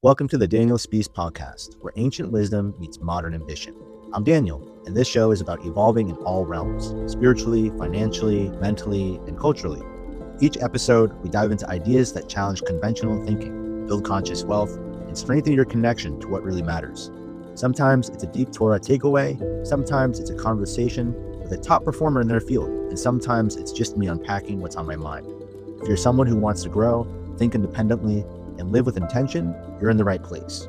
Welcome to the Daniel Speaks podcast, where ancient wisdom meets modern ambition. I'm Daniel, and this show is about evolving in all realms, spiritually, financially, mentally, and culturally. Each episode, we dive into ideas that challenge conventional thinking, build conscious wealth, and strengthen your connection to what really matters. Sometimes it's a deep Torah takeaway, sometimes it's a conversation with a top performer in their field, and sometimes it's just me unpacking what's on my mind. If you're someone who wants to grow, think independently, and live with intention, you're in the right place.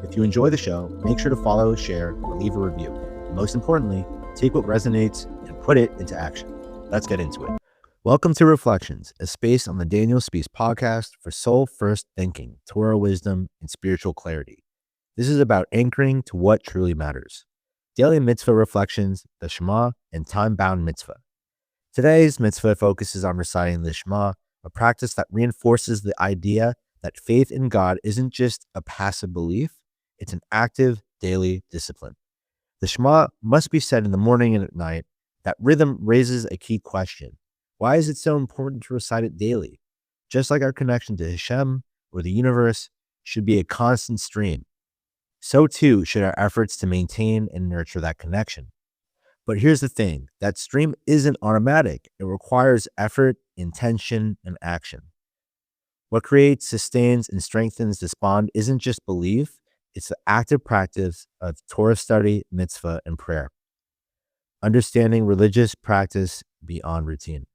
If you enjoy the show, make sure to follow, share, or leave a review. And most importantly, take what resonates and put it into action. Let's get into it. Welcome to Reflections, a space on the Daniel Speaks podcast for soul-first thinking, Torah wisdom, and spiritual clarity. This is about anchoring to what truly matters. Daily mitzvah reflections, the Shema, and time-bound mitzvah. Today's mitzvah focuses on reciting the Shema, a practice that reinforces the idea that faith in God isn't just a passive belief, it's an active daily discipline. The Shema must be said in the morning and at night. That rhythm raises a key question. Why is it so important to recite it daily? Just like our connection to Hashem or the universe should be a constant stream, so too should our efforts to maintain and nurture that connection. But here's the thing, that stream isn't automatic. It requires effort, intention, and action. What creates, sustains, and strengthens this bond isn't just belief, it's the active practice of Torah study, mitzvah, and prayer. Understanding religious practice beyond routine.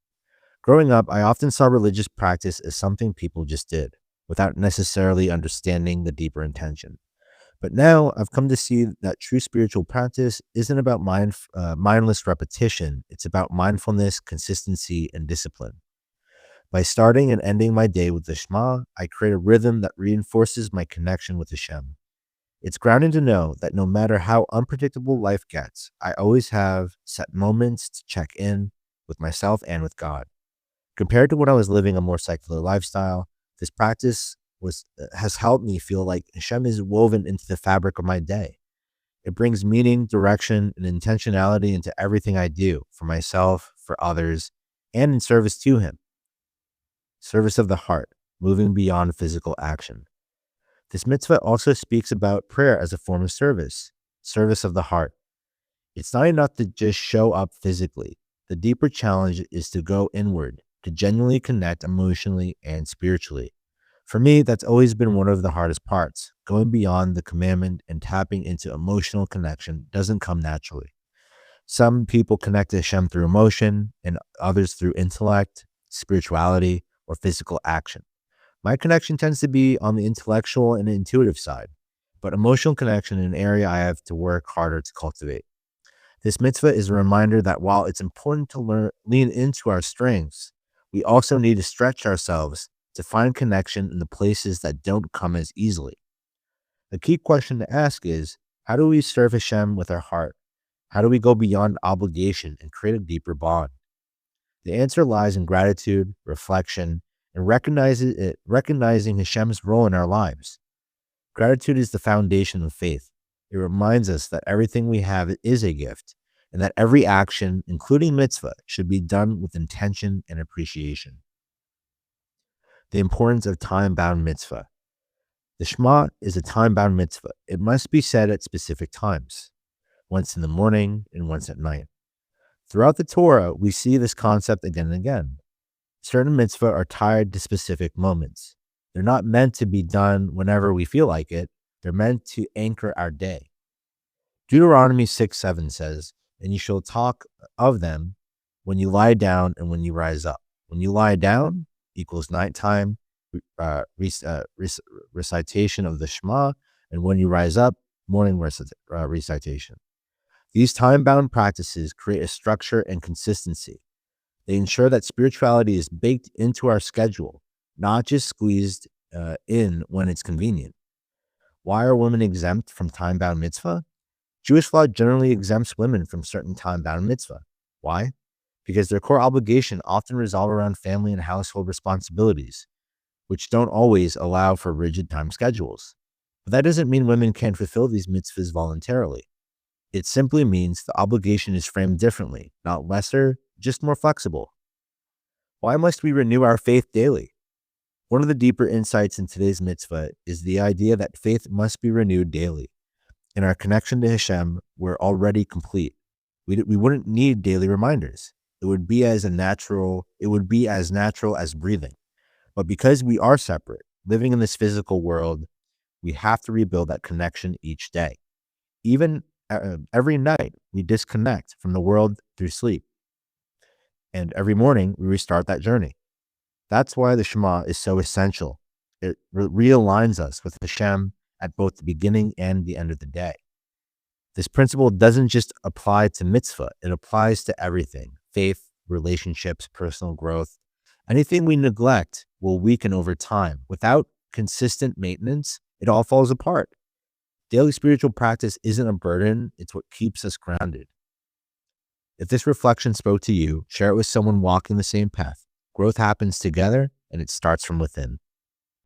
Growing up, I often saw religious practice as something people just did, without necessarily understanding the deeper intention. But now I've come to see that true spiritual practice isn't about mindless repetition, it's about mindfulness, consistency, and discipline. By starting and ending my day with the Shema, I create a rhythm that reinforces my connection with Hashem. It's grounding to know that no matter how unpredictable life gets, I always have set moments to check in with myself and with God. Compared to when I was living a more secular lifestyle, this practice has helped me feel like Hashem is woven into the fabric of my day. It brings meaning, direction, and intentionality into everything I do, for myself, for others, and in service to Him. Service of the heart, moving beyond physical action. This mitzvah also speaks about prayer as a form of service of the heart. It's not enough to just show up physically. The deeper challenge is to go inward, to genuinely connect emotionally and spiritually. For me, that's always been one of the hardest parts. Going beyond the commandment and tapping into emotional connection doesn't come naturally. Some people connect to Hashem through emotion, and others through intellect, spirituality, or physical action. My connection tends to be on the intellectual and intuitive side, but emotional connection is an area I have to work harder to cultivate. This mitzvah is a reminder that while it's important to lean into our strengths, we also need to stretch ourselves to find connection in the places that don't come as easily. The key question to ask is, how do we serve Hashem with our heart? How do we go beyond obligation and create a deeper bond? The answer lies in gratitude, reflection, and recognizing Hashem's role in our lives. Gratitude is the foundation of faith. It reminds us that everything we have is a gift, and that every action, including mitzvah, should be done with intention and appreciation. The importance of time-bound mitzvah. The Shema is a time-bound mitzvah. It must be said at specific times, once in the morning and once at night. Throughout the Torah, we see this concept again and again. Certain mitzvah are tied to specific moments. They're not meant to be done whenever we feel like it. They're meant to anchor our day. Deuteronomy 6:7 says, "And you shall talk of them when you lie down and when you rise up." When you lie down equals nighttime recitation of the Shema, and when you rise up, morning recitation. These time-bound practices create a structure and consistency. They ensure that spirituality is baked into our schedule, not just squeezed in when it's convenient. Why are women exempt from time-bound mitzvah? Jewish law generally exempts women from certain time-bound mitzvah. Why? Because their core obligation often revolve around family and household responsibilities, which don't always allow for rigid time schedules. But that doesn't mean women can't fulfill these mitzvahs voluntarily. It simply means the obligation is framed differently, not lesser, just more flexible. Why must we renew our faith daily? One of the deeper insights in today's mitzvah is the idea that faith must be renewed daily. In our connection to Hashem, we're already complete. We wouldn't need daily reminders. It would be as natural as breathing. But because we are separate, living in this physical world, we have to rebuild that connection each day. Even every night, we disconnect from the world through sleep. And every morning, we restart that journey. That's why the Shema is so essential. It realigns us with Hashem at both the beginning and the end of the day. This principle doesn't just apply to mitzvah, it applies to everything: faith, relationships, personal growth. Anything we neglect will weaken over time. Without consistent maintenance, it all falls apart. Daily spiritual practice isn't a burden, it's what keeps us grounded. If this reflection spoke to you, share it with someone walking the same path. Growth happens together, and it starts from within.